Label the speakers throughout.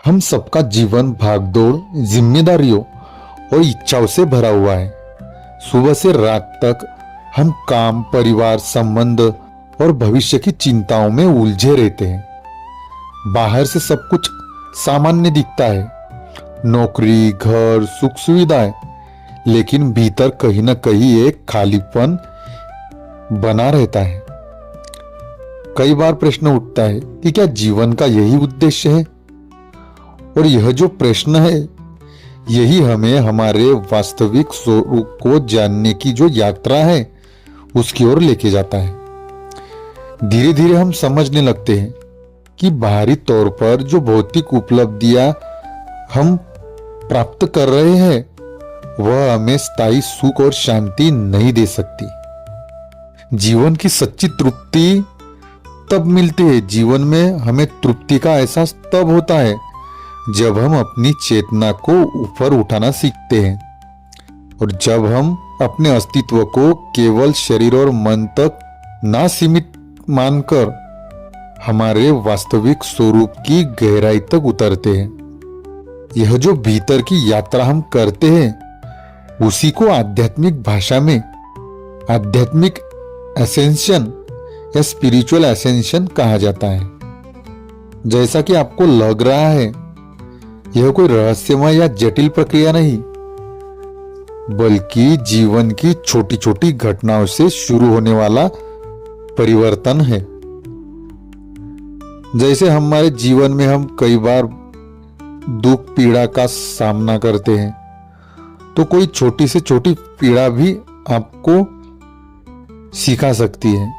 Speaker 1: हम सबका जीवन भागदौड़, जिम्मेदारियों और इच्छाओं से भरा हुआ है। सुबह से रात तक हम काम, परिवार, संबंध और भविष्य की चिंताओं में उलझे रहते हैं। बाहर से सब कुछ सामान्य दिखता है, नौकरी, घर, सुख सुविधाएं, लेकिन भीतर कहीं ना कहीं एक खालीपन बना रहता है। कई बार प्रश्न उठता है कि क्या जीवन का यही उद्देश्य है? और यह जो प्रश्न है, यही हमें हमारे वास्तविक स्वरूप को जानने की जो यात्रा है उसकी ओर लेके जाता है। धीरे धीरे हम समझने लगते हैं कि बाहरी तौर पर जो भौतिक उपलब्धियां हम प्राप्त कर रहे हैं वह हमें स्थायी सुख और शांति नहीं दे सकती। जीवन की सच्ची तृप्ति तब मिलती है, जीवन में हमें तृप्ति का एहसास तब होता है जब हम अपनी चेतना को ऊपर उठाना सीखते हैं और जब हम अपने अस्तित्व को केवल शरीर और मन तक ना सीमित मानकर हमारे वास्तविक स्वरूप की गहराई तक उतरते हैं। यह जो भीतर की यात्रा हम करते हैं उसी को आध्यात्मिक भाषा में आध्यात्मिक एसेंशन या स्पिरिचुअल एसेंशन कहा जाता है। जैसा कि आपको लग रहा है, यह कोई रहस्यमय या जटिल प्रक्रिया नहीं, बल्कि जीवन की छोटी छोटी घटनाओं से शुरू होने वाला परिवर्तन है। जैसे हमारे जीवन में हम कई बार दुख पीड़ा का सामना करते हैं, तो कोई छोटी से छोटी पीड़ा भी आपको सिखा सकती है।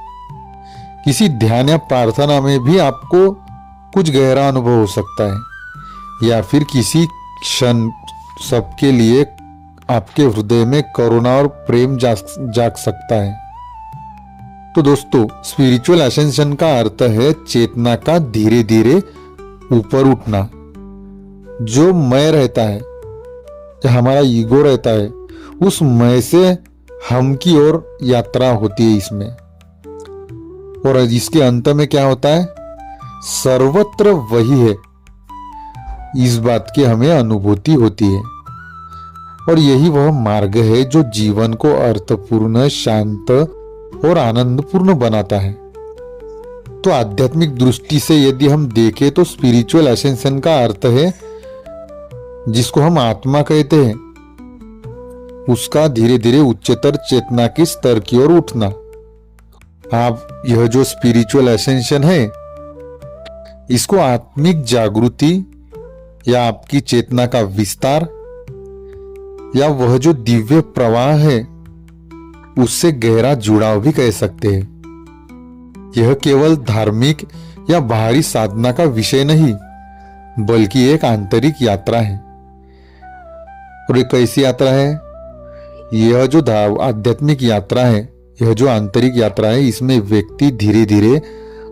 Speaker 1: किसी ध्यान या प्रार्थना में भी आपको कुछ गहरा अनुभव हो सकता है, या फिर किसी क्षण सबके लिए आपके हृदय में करुणा और प्रेम जाग सकता है। तो दोस्तों, स्पिरिचुअल एसेंशन का अर्थ है चेतना का धीरे धीरे ऊपर उठना। जो मैं रहता है, जो हमारा ईगो रहता है, उस मैं से हम की ओर यात्रा होती है इसमें। और इसके अंत में क्या होता है? सर्वत्र वही है, इस बात की हमें अनुभूति होती है। और यही वह मार्ग है जो जीवन को अर्थपूर्ण, शांत और आनंदपूर्ण बनाता है। तो आध्यात्मिक दृष्टि से यदि हम देखें तो स्पिरिचुअल एसेंशन का अर्थ है, जिसको हम आत्मा कहते हैं, उसका धीरे धीरे उच्चतर चेतना के स्तर की ओर उठना। आप यह जो स्पिरिचुअल एसेंशन है, इसको आत्मिक जागृति या आपकी चेतना का विस्तार या वह जो दिव्य प्रवाह है उससे गहरा जुड़ाव भी कह सकते हैं। यह केवल धार्मिक या बाहरी साधना का विषय नहीं, बल्कि एक आंतरिक यात्रा है। और एक कैसी यात्रा है? यह जो आध्यात्मिक यात्रा है, यह जो आंतरिक यात्रा है, इसमें व्यक्ति धीरे धीरे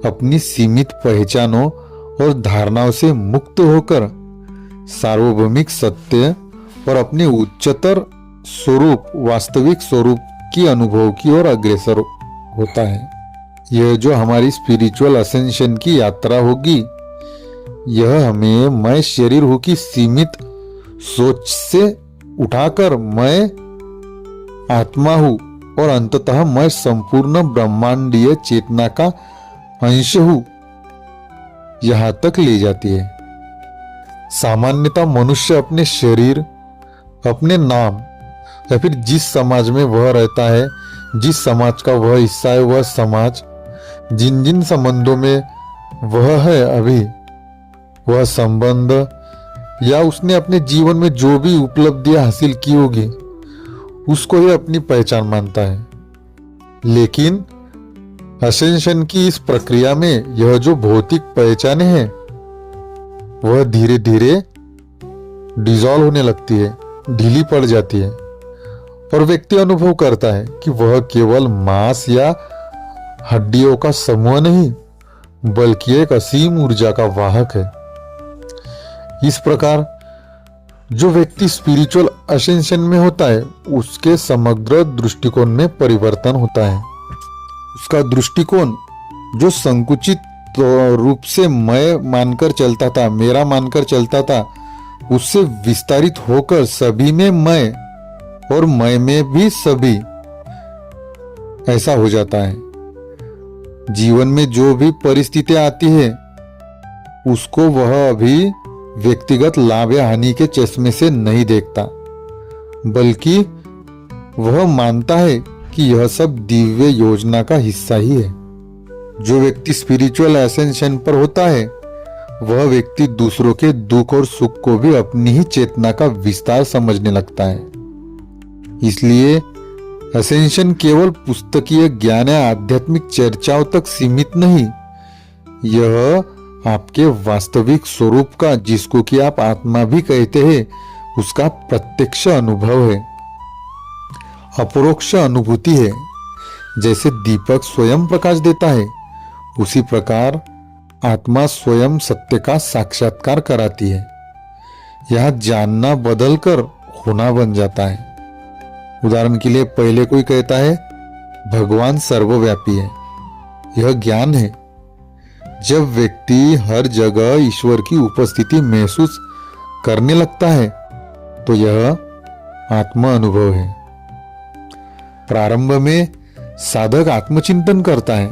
Speaker 1: अपनी सीमित पहचानों और धारणाओं से मुक्त होकर सार्वभौमिक सत्य और अपने उच्चतर स्वरूप, वास्तविक स्वरूप की अनुभव की ओर अग्रसर होता है। यह जो हमारी स्पिरिचुअल असेंशन की यात्रा होगी, यह हमें मैं शरीर हूं की सीमित सोच से उठाकर मैं आत्मा हूं और अंततः मैं संपूर्ण ब्रह्मांडीय चेतना का अंश हूं, यहां तक ले जाती है। सामान्यतः मनुष्य अपने शरीर, अपने नाम या फिर जिस समाज में वह रहता है, जिस समाज का वह हिस्सा है, वह समाज, जिन जिन संबंधों में वह है अभी, वह संबंध, या उसने अपने जीवन में जो भी उपलब्धियां हासिल की होगी, उसको ही अपनी पहचान मानता है। लेकिन असेंशन की इस प्रक्रिया में यह जो भौतिक पहचाने हैं वह धीरे धीरे डिसॉल्व होने लगती है, ढीली पड़ जाती है, और व्यक्ति अनुभव करता है कि वह केवल मांस या हड्डियों का समूह नहीं, बल्कि एक असीम ऊर्जा का वाहक है। इस प्रकार जो व्यक्ति स्पिरिचुअल असेंशन में होता है, उसके समग्र दृष्टिकोण में परिवर्तन होता है। उसका दृष्टिकोण जो संकुचित तो रूप से मैं मानकर चलता था, मेरा मानकर चलता था, उससे विस्तारित होकर सभी में मैं और मैं में भी सभी ऐसा हो जाता है। जीवन में जो भी परिस्थितियां आती है उसको वह अभी व्यक्तिगत लाभ या हानि के चश्मे से नहीं देखता, बल्कि वह मानता है कि यह सब दिव्य योजना का हिस्सा ही है। जो व्यक्ति स्पिरिचुअल एसेंशन पर होता है वह व्यक्ति दूसरों के दुख और सुख को भी अपनी ही चेतना का विस्तार समझने लगता है। इसलिए एसेंशन केवल पुस्तकीय ज्ञान या आध्यात्मिक चर्चाओं तक सीमित नहीं, यह आपके वास्तविक स्वरूप का, जिसको कि आप आत्मा भी कहते हैं, उसका प्रत्यक्ष अनुभव है, अपरोक्ष अनुभूति है। जैसे दीपक स्वयं प्रकाश देता है, उसी प्रकार आत्मा स्वयं सत्य का साक्षात्कार कराती है। यह जानना बदलकर होना बन जाता है। उदाहरण के लिए पहले कोई कहता है भगवान सर्वव्यापी है, यह ज्ञान है। जब व्यक्ति हर जगह ईश्वर की उपस्थिति महसूस करने लगता है तो यह आत्म अनुभव है। प्रारंभ में साधक आत्मचिंतन करता है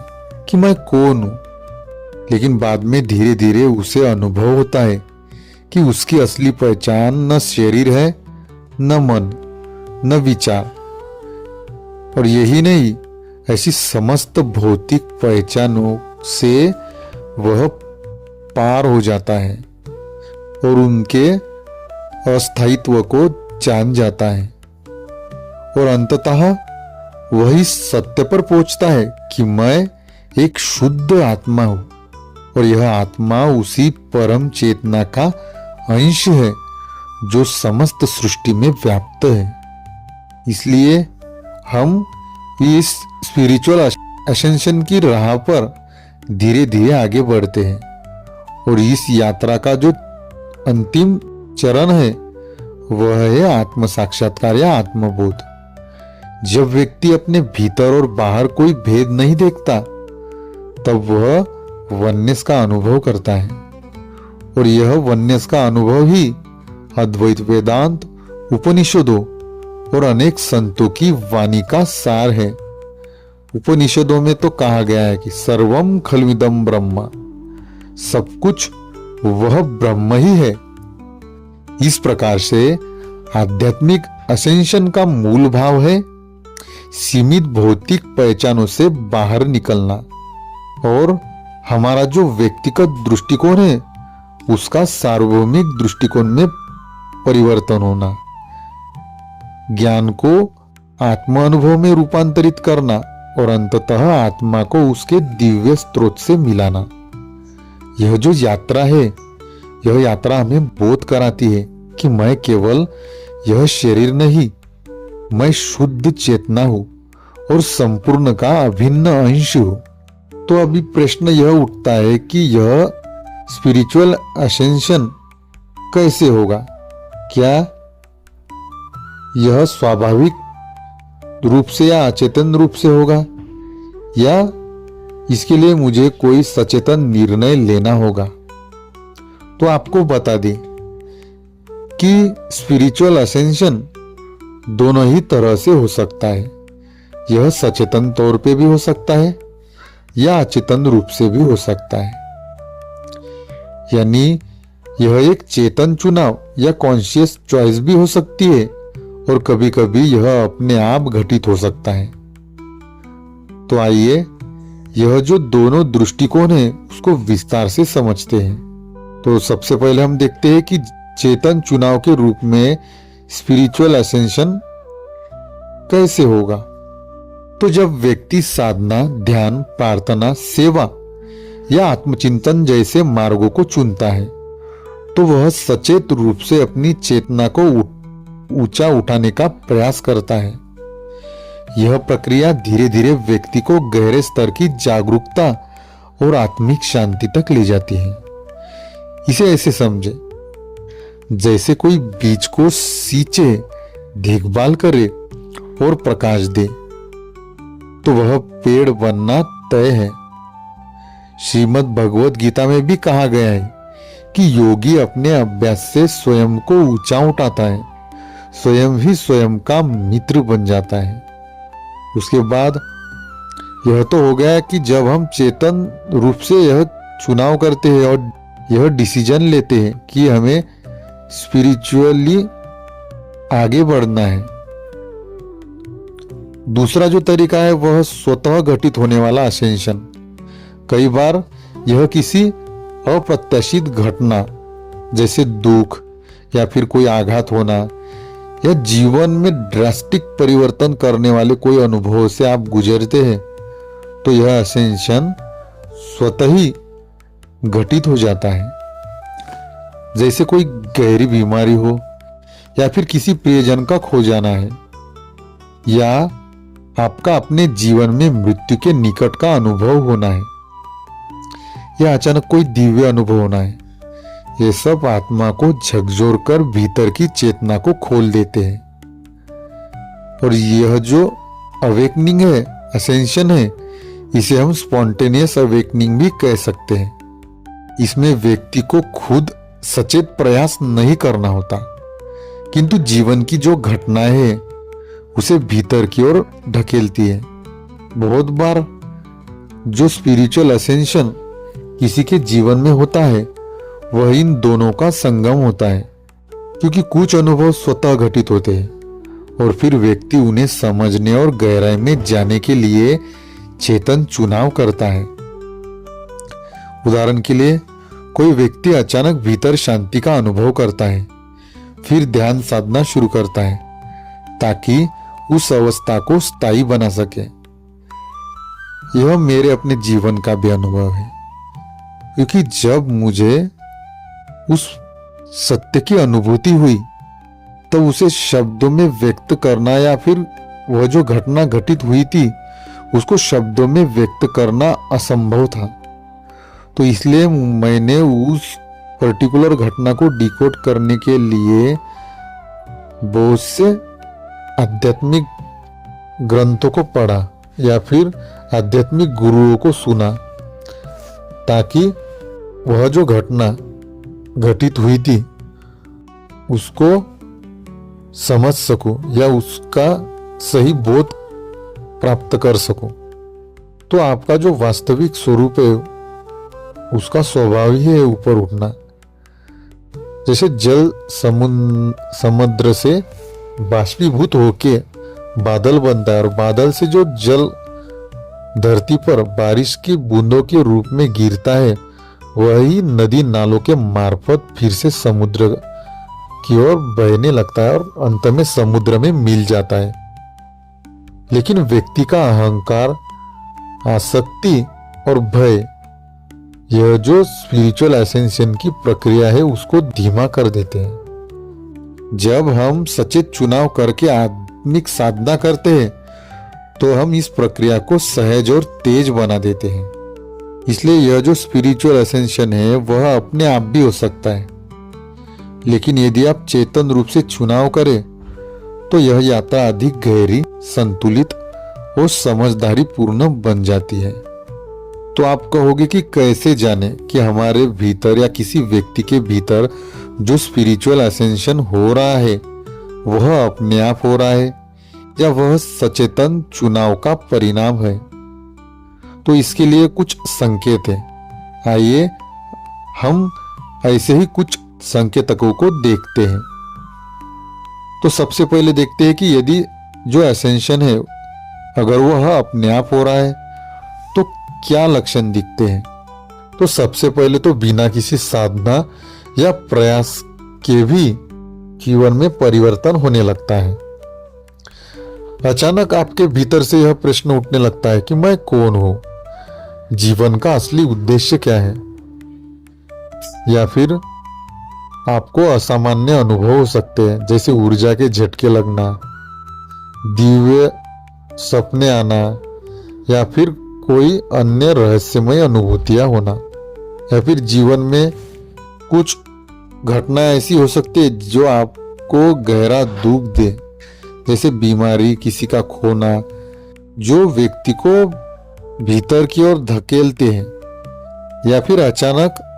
Speaker 1: कि मैं कौन हूं, लेकिन बाद में धीरे धीरे उसे अनुभव होता है कि उसकी असली पहचान न शरीर है, न मन, न विचार, और यही नहीं, ऐसी समस्त भौतिक पहचानों से वह पार हो जाता है और उनके अस्थायित्व को जान जाता है और अंततः वही सत्य पर पहुंचता है कि मैं एक शुद्ध आत्मा हूं और यह आत्मा उसी परम चेतना का अंश है जो समस्त सृष्टि में व्याप्त है। इसलिए हम इस स्पिरिचुअल असेंशन की राह पर धीरे धीरे आगे बढ़ते हैं और इस यात्रा का जो अंतिम चरण है वह है आत्म साक्षात्कार या आत्मबोध। जब व्यक्ति अपने भीतर और बाहर कोई भेद नहीं देखता तब वह वननेस का अनुभव करता है और यह वननेस का अनुभव ही अद्वैत वेदांत, उपनिषदों और अनेक संतों की वाणी का सार है। उपनिषदों में तो कहा गया है कि सर्वम खल्विदम ब्रह्म, सब कुछ वह ब्रह्म ही है। इस प्रकार से आध्यात्मिक असेंशन का मूल भाव है सीमित भौतिक पहचानों से बाहर निकलना और हमारा जो व्यक्तिगत दृष्टिकोण है उसका सार्वभौमिक दृष्टिकोण में परिवर्तन होना, ज्ञान को आत्म अनुभव में रूपांतरित करना और अंततः आत्मा को उसके दिव्य स्रोत से मिलाना। यह जो यात्रा है, यह यात्रा हमें बोध कराती है कि मैं केवल यह शरीर नहीं, मैं शुद्ध चेतना हूं और संपूर्ण का अभिन्न अंश हूं। तो अभी प्रश्न यह उठता है कि यह स्पिरिचुअल असेंशन कैसे होगा? क्या यह स्वाभाविक रूप से या अचेतन रूप से होगा, या इसके लिए मुझे कोई सचेतन निर्णय लेना होगा? तो आपको बता दें कि स्पिरिचुअल असेंशन दोनों ही तरह से हो सकता है। यह सचेतन तौर पे भी हो सकता है या अचेतन रूप से भी हो सकता है, यानी यह एक चेतन चुनाव या कॉन्शियस चॉइस भी हो सकती है और कभी कभी यह अपने आप घटित हो सकता है। तो आइए यह जो दोनों दृष्टिकोण है उसको विस्तार से समझते हैं। तो सबसे पहले हम देखते हैं कि चेतन चुनाव के रूप में स्पिरिचुअल असेंशन कैसे होगा। तो जब व्यक्ति साधना, ध्यान, प्रार्थना, सेवा या आत्मचिंतन जैसे मार्गों को चुनता है तो वह सचेत रूप से अपनी चेतना को ऊंचा उठाने का प्रयास करता है। यह प्रक्रिया धीरे धीरे व्यक्ति को गहरे स्तर की जागरूकता और आत्मिक शांति तक ले जाती है। इसे ऐसे समझे जैसे कोई बीज को सींचे, देखभाल करे और प्रकाश दे तो वह पेड़ बनना तय है। श्रीमद् भगवत गीता में भी कहा गया है कि योगी अपने अभ्यास से स्वयं को ऊंचा उठाता है, स्वयं ही स्वयं का मित्र बन जाता है। उसके बाद यह तो हो गया कि जब हम चेतन रूप से यह चुनाव करते हैं और यह डिसीजन लेते हैं कि हमें स्पिरिचुअली आगे बढ़ना है। दूसरा जो तरीका है वह स्वतः घटित होने वाला असेंशन। कई बार यह किसी अप्रत्याशित घटना जैसे दुख या फिर कोई आघात होना या जीवन में ड्रास्टिक परिवर्तन करने वाले कोई अनुभव से आप गुजरते हैं तो यह असेंशन स्वतः ही घटित हो जाता है। जैसे कोई गहरी बीमारी हो या फिर किसी प्रियजन का खो जाना है या आपका अपने जीवन में मृत्यु के निकट का अनुभव होना है या अचानक कोई दिव्य अनुभव होना है। ये सब आत्मा को झकझोर कर भीतर की चेतना को खोल देते हैं। और यह जो अवेकनिंग है, असेंशन है, इसे हम स्पॉन्टेनियस अवेकनिंग भी कह सकते हैं। इसमें व्यक्ति को खुद सचेत प्रयास नहीं करना होता, किंतु जीवन की जो घटनाएं हैं उसे भीतर की ओर ढकेलती है। बहुत बार जो स्पिरिचुअल असेंशन किसी के जीवन में होता है वह इन दोनों का संगम होता है, क्योंकि कुछ अनुभव स्वतः घटित होते हैं और फिर व्यक्ति उन्हें समझने और गहराई में जाने के लिए चेतन चुनाव करता है। उदाहरण के लिए कोई व्यक्ति अचानक भीतर शांति का अनुभव करता है, फिर ध्यान साधना शुरू करता है ताकि उस अवस्था को स्थायी बना सके। यह मेरे अपने जीवन का भी अनुभव है, क्योंकि जब मुझे उस सत्य की अनुभूति हुई तो उसे शब्दों में व्यक्त करना या फिर वह जो घटना घटित हुई थी उसको शब्दों में व्यक्त करना असंभव था। तो इसलिए मैंने उस पर्टिकुलर घटना को डिकोड करने के लिए बहुत से आध्यात्मिक ग्रंथों को पढ़ा या फिर आध्यात्मिक गुरुओं को सुना, ताकि वह जो घटना घटित हुई थी उसको समझ सकूं या उसका सही बोध प्राप्त कर सकूं। तो आपका जो वास्तविक स्वरूप है उसका स्वभाव ही है ऊपर उठना। जैसे जल समुद्र से बाष्पीभूत होके बादल बनता है और बादल से जो जल धरती पर बारिश की बूंदों के रूप में गिरता है वही नदी नालों के मार्फत फिर से समुद्र की ओर बहने लगता है और अंत में समुद्र में मिल जाता है। लेकिन व्यक्ति का अहंकार, आसक्ति और भय, यह जो स्पिरिचुअल असेंशन की प्रक्रिया है उसको धीमा कर देते हैं। जब हम सचेत चुनाव करके आत्मिक साधना करते हैं तो हम इस प्रक्रिया को सहज और तेज बना देते हैं। इसलिए यह जो स्पिरिचुअल असेंशन है वह अपने आप भी हो सकता है, लेकिन यदि आप चेतन रूप से चुनाव करें तो यह यात्रा अधिक गहरी, संतुलित और समझदारी पूर्ण बन जाती है। तो आप कहोगे कि कैसे जाने कि हमारे भीतर या किसी व्यक्ति के भीतर जो स्पिरिचुअल असेंशन हो रहा है वह अपने आप हो रहा है या वह सचेतन चुनाव का परिणाम है। तो इसके लिए कुछ संकेत है। आइए हम ऐसे ही कुछ संकेतकों को देखते हैं। तो सबसे पहले देखते हैं कि यदि जो असेंशन है अगर वह अपने आप हो रहा है तो क्या लक्षण दिखते हैं। तो सबसे पहले तो बिना किसी साधना या प्रयास के भी जीवन में परिवर्तन होने लगता है। अचानक आपके भीतर से यह प्रश्न उठने लगता है कि मैं कौन हूं, जीवन का असली उद्देश्य क्या है। या फिर आपको असामान्य अनुभव हो सकते हैं, जैसे ऊर्जा के झटके लगना, दिव्य सपने आना या फिर कोई अन्य रहस्यमय अनुभूतियां होना। या फिर जीवन में कुछ घटना ऐसी हो सकती है जो आपको गहरा दुख दे, जैसे बीमारी, किसी का खोना, जो व्यक्ति को भीतर की ओर धकेलते हैं या फिर अचानक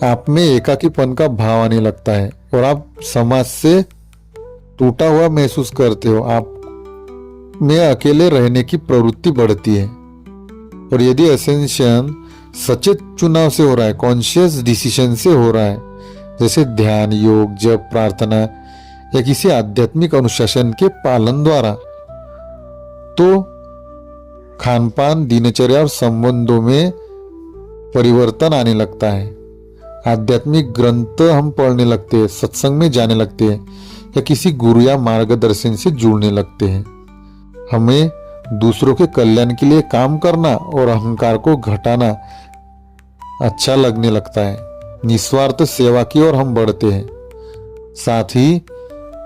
Speaker 1: आप में एकाकीपन का भाव आने लगता है और आप समाज से टूटा हुआ महसूस करते हो। आप में अकेले रहने की प्रवृत्ति बढ़ती है। और यदि असेंशन सचेत चुनाव से हो रहा है, कॉन्शियस डिसीजन से हो रहा है, जैसे ध्यान, योग, जप, प्रार्थना या किसी आध्यात्मिक अनुशासन के पालन द्वारा, तो खान पान, दिनचर्या और संबंधों में परिवर्तन आने लगता है। आध्यात्मिक ग्रंथ हम पढ़ने लगते हैं, सत्संग में जाने लगते हैं या किसी गुरु या मार्गदर्शन से जुड़ने लगते हैं। हमें दूसरों के कल्याण के लिए काम करना और अहंकार को घटाना अच्छा लगने लगता है। निस्वार्थ सेवा की ओर हम बढ़ते हैं। साथ ही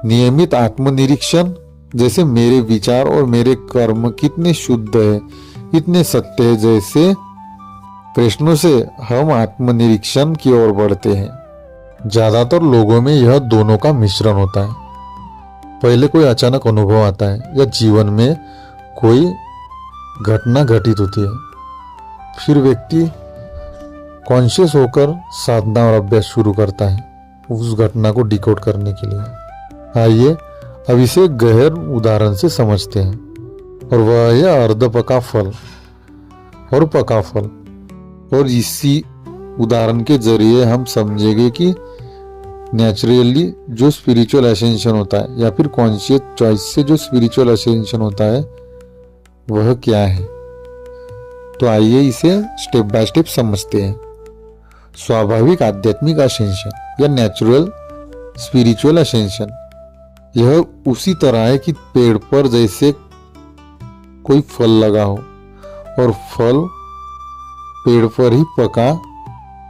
Speaker 1: नियमित आत्मनिरीक्षण, जैसे मेरे विचार और मेरे कर्म कितने शुद्ध है, कितने सत्य है, जैसे प्रश्नों से हम आत्मनिरीक्षण की ओर बढ़ते हैं। ज्यादातर लोगों में यह दोनों का मिश्रण होता है। पहले कोई अचानक अनुभव आता है या जीवन में कोई घटना घटित होती है, फिर व्यक्ति कॉन्शियस होकर साधना और अभ्यास शुरू करता है उस घटना को डिकोड करने के लिए। आइए अब इसे गहर उदाहरण से समझते हैं, और वह है अर्ध पका फल और पका फल। और इसी उदाहरण के जरिए हम समझेंगे कि नेचुरली जो स्पिरिचुअल असेंशन होता है या फिर कॉन्शियस चॉइस से जो स्पिरिचुअल असेंशन होता है वह क्या है। तो आइए इसे स्टेप बाय स्टेप समझते हैं। स्वाभाविक आध्यात्मिक असेंशन या नेचुरल स्पिरिचुअल असेंशन, यह उसी तरह है कि पेड़ पर जैसे कोई फल लगा हो और फल पेड़ पर ही पका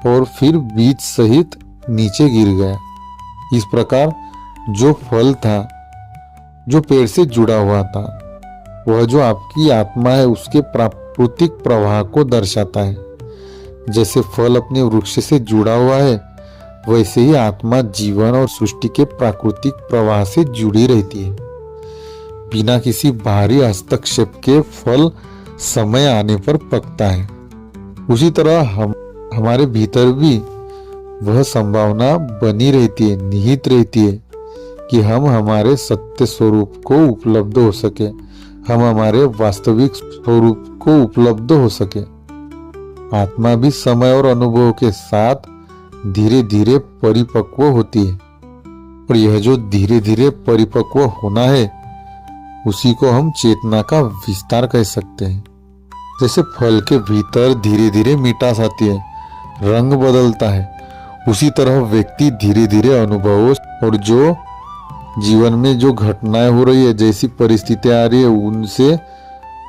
Speaker 1: और फिर बीज सहित नीचे गिर गया। इस प्रकार जो फल था, जो पेड़ से जुड़ा हुआ था, वह जो आपकी आत्मा है उसके प्राकृतिक प्रवाह को दर्शाता है। जैसे फल अपने वृक्ष से जुड़ा हुआ है, वैसे ही आत्मा जीवन और सृष्टि के प्राकृतिक प्रवाह से जुड़ी रहती है। बिना किसी बाहरी हस्तक्षेप के फल समय आने पर पकता है। उसी तरह हमारे भीतर भी वह संभावना बनी रहती है, निहित रहती है कि हम हमारे सत्य स्वरूप को उपलब्ध हो सके, हम हमारे वास्तविक स्वरूप को उपलब्ध हो सके। आत्मा भी समय और अनुभव के साथ धीरे धीरे परिपक्व होती है, और यह जो धीरे धीरे परिपक्व होना है उसी को हम चेतना का विस्तार कह सकते हैं। जैसे फल के भीतर धीरे धीरे मिठास आती है, रंग बदलता है, उसी तरह व्यक्ति धीरे धीरे अनुभवों और जो जीवन में जो घटनाएं हो रही है, जैसी परिस्थितियां आ रही है, उनसे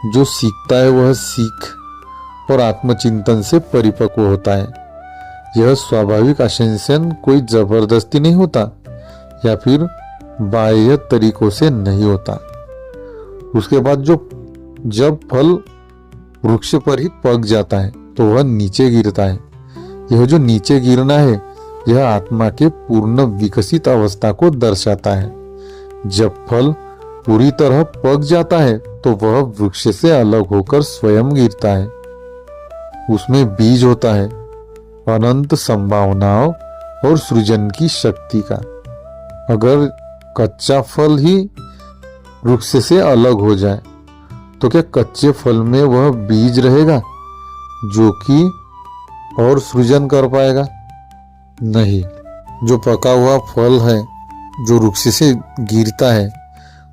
Speaker 1: जो सीखता है वह सीख और आत्मचिंतन से परिपक्व होता है। यह स्वाभाविक असेंशन कोई जबरदस्ती नहीं होता या फिर बाह्य तरीकों से नहीं होता। उसके बाद जब फल वृक्ष पर ही पक जाता है तो वह नीचे गिरता है। यह जो नीचे गिरना है यह आत्मा के पूर्ण विकसित अवस्था को दर्शाता है। जब फल पूरी तरह पक जाता है तो वह वृक्ष से अलग होकर स्वयं गिरता है। उसमें बीज होता है, अनंत संभावनाओं और सृजन की शक्ति का। अगर कच्चा फल ही वृक्ष से अलग हो जाए तो क्या कच्चे फल में वह बीज रहेगा जो कि और सृजन कर पाएगा? नहीं। जो पका हुआ फल है जो वृक्ष से गिरता है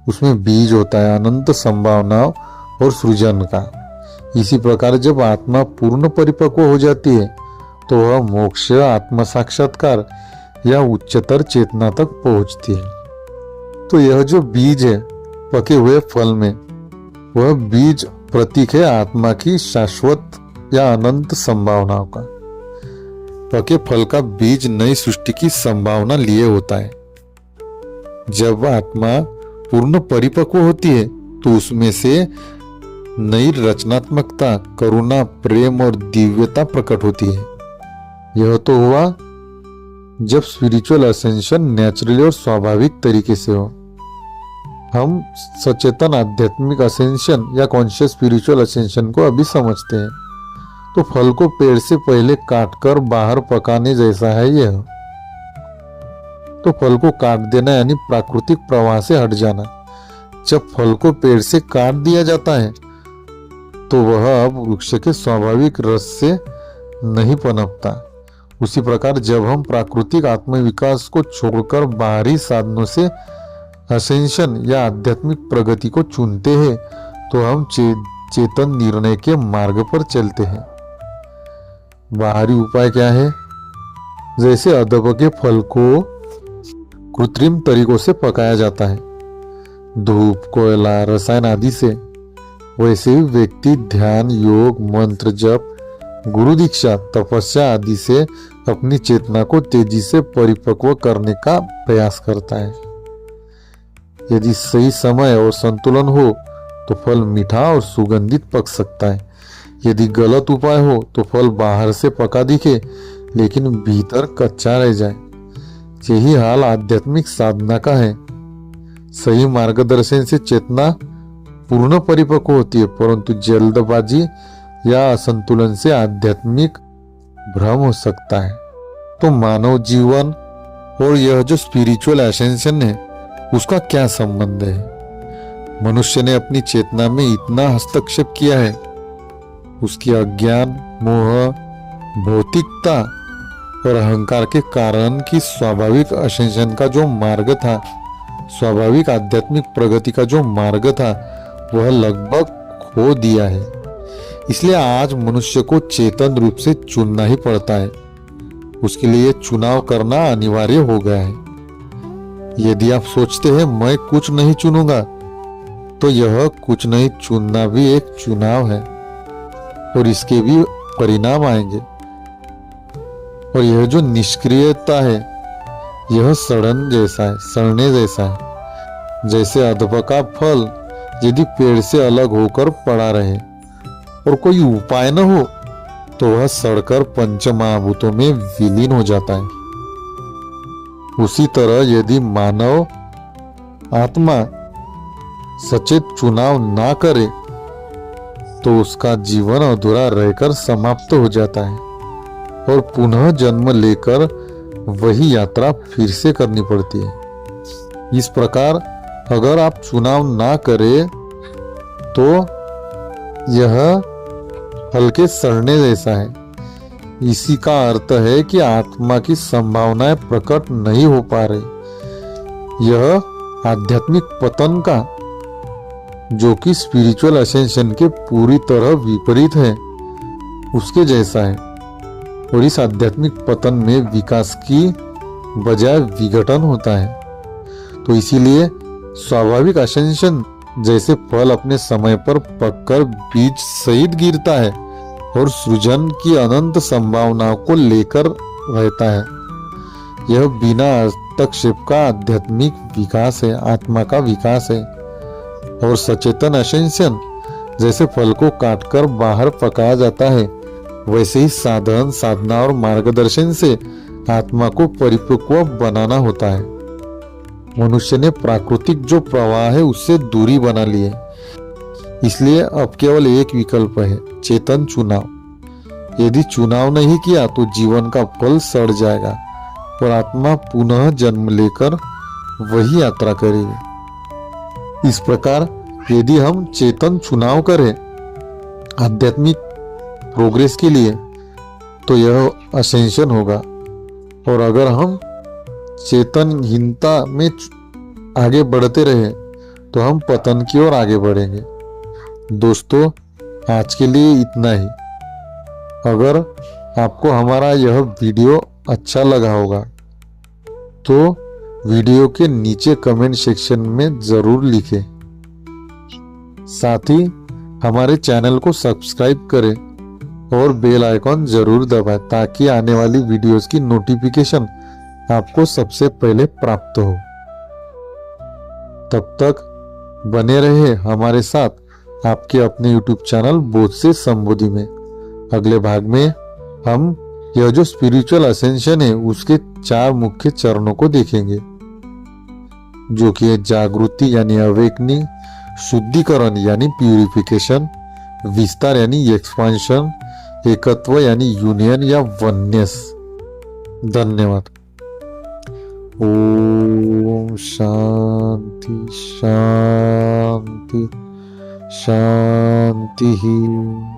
Speaker 1: उसमें बीज होता है अनंत संभावनाओं और सृजन का। इसी प्रकार जब आत्मा पूर्ण परिपक्व हो जाती है तो वह मोक्ष, आत्म साक्षात्कार या उच्चतर चेतना तक पहुंचती है। तो यह जो बीज है पके हुए फल में, वह बीज प्रतीक है आत्मा की शाश्वत या अनंत संभावनाओं का। पके फल का बीज नई सृष्टि की संभावना लिए होता है। जब आत्मा पूर्ण परिपक्व होती है तो उसमें से नई रचनात्मकता, करुणा, प्रेम और दिव्यता प्रकट होती है। यह तो हुआ जब स्पिरिचुअल असेंशन नेचुरली और स्वाभाविक तरीके से हो। हम सचेतन आध्यात्मिक असेंशन या कॉन्शियस स्पिरिचुअल असेंशन को अभी समझते हैं। तो फल को पेड़ से पहले काटकर बाहर पकाने जैसा है यह। तो फल को काट देना यानी प्राकृतिक प्रवाह से हट जाना। जब फल को पेड़ से काट दिया जाता है तो वह अब वृक्ष के स्वाभाविक रस से नहीं पनपता। उसी प्रकार जब हम प्राकृतिक आत्मविकास को छोड़कर बाहरी साधनों से असेंशन या आध्यात्मिक प्रगति को चुनते हैं तो हम चेतन निर्णय के मार्ग पर चलते हैं। बाहरी उपाय क्या है? जैसे अदब के फल को कृत्रिम तरीकों से पकाया जाता है, धूप, कोयला, रसायन आदि से, वैसे ही व्यक्ति ध्यान, योग, मंत्र जप, गुरु दीक्षा, तपस्या आदि से अपनी चेतना को तेजी से परिपक्व करने का प्रयास करता है। यदि सही समय और संतुलन हो तो फल मीठा और सुगंधित पक सकता है। यदि गलत उपाय हो तो फल बाहर से पका दिखे लेकिन भीतर कच्चा रह जाए। यही हाल आध्यात्मिक साधना का है। सही मार्गदर्शन से चेतना पूर्ण परिपक्व होती है, परंतु जल्दबाजी या असंतुलन से आध्यात्मिक भ्रम हो सकता है। तो मानव जीवन और यह जो स्पिरिचुअल एसेंशन है उसका क्या संबंध है? मनुष्य ने अपनी चेतना में इतना हस्तक्षेप किया है, उसकी अज्ञान, मोह, भौतिकता और अहंकार के कारण कि स्वाभाविक असेंशन का जो मार्ग था, स्वाभाविक आध्यात्मिक प्रगति का जो मार्ग था, वह लगभग खो दिया है। इसलिए आज मनुष्य को चेतन रूप से चुनना ही पड़ता है। उसके लिए चुनाव करना अनिवार्य हो गया है। यदि आप सोचते हैं मैं कुछ नहीं चुनूंगा, तो यह कुछ नहीं चुनना भी एक चुनाव है और इसके भी परिणाम आएंगे। और यह जो निष्क्रियता है यह सड़न जैसा है, सड़ने जैसा है। जैसे अधप का फल यदि पेड़ से अलग होकर पड़ा रहे और कोई उपाय न हो तो वह सड़कर पंच महाभूतों में विलीन हो जाता है। उसी तरह यदि मानव आत्मा सचेत चुनाव ना करे तो उसका जीवन अधूरा रहकर समाप्त हो जाता है और पुनः जन्म लेकर वही यात्रा फिर से करनी पड़ती है। इस प्रकार अगर आप चुनाव ना करें तो यह हल्के सड़ने जैसा है। इसी का अर्थ है कि आत्मा की संभावनाएं प्रकट नहीं हो पा रही। यह आध्यात्मिक पतन का, जो कि स्पिरिचुअल असेंशन के पूरी तरह विपरीत है, उसके जैसा है। और इस आध्यात्मिक पतन में विकास की बजाय विघटन होता है। तो इसीलिए स्वाभाविक असेंशन जैसे फल अपने समय पर पककर बीज सहित गिरता है और सृजन की अनंत संभावनाओं को लेकर रहता है, यह बिना हस्तक्षेप का आध्यात्मिक विकास है, आत्मा का विकास है। और सचेतन असेंशन जैसे फल को काटकर बाहर पकाया जाता है, वैसे ही साधन, साधना और मार्गदर्शन से आत्मा को परिपक्व बनाना होता है। मनुष्य ने प्राकृतिक जो प्रवाह है उससे दूरी बना ली है। इसलिए अब केवल एक विकल्प है, चेतन चुनाव। यदि चुनाव नहीं किया तो जीवन का फल सड़ जाएगा और आत्मा पुनः जन्म लेकर वही यात्रा करेगी। इस प्रकार यदि हम चेतन चुनाव करें आध्यात्मिक प्रोग्रेस के लिए तो यह असेंशन होगा। और अगर हम चेतनहीनता में आगे बढ़ते रहे तो हम पतन की ओर आगे बढ़ेंगे। दोस्तों, आज के लिए इतना ही। अगर आपको हमारा यह वीडियो अच्छा लगा होगा तो वीडियो के नीचे कमेंट सेक्शन में जरूर लिखें। साथ ही हमारे चैनल को सब्सक्राइब करें और बेल आइकॉन जरूर दबाएं ताकि आने वाली वीडियोस की नोटिफिकेशन आपको सबसे पहले प्राप्त हो। तब तक बने रहे हमारे साथ आपके अपने YouTube चैनल बोध से संबोधि में। अगले भाग में हम यह जो स्पिरिचुअल असेंशन है उसके 4 मुख्य चरणों को देखेंगे, जो कि है जागृति यानी अवेकनिंग, शुद्धिकरण यानी प्यूरिफिकेशन, विस्तार यानी एक्सपांशन, एकत्व यानी यूनियन या वननेस। धन्यवाद। ओम शांति शांति शांति।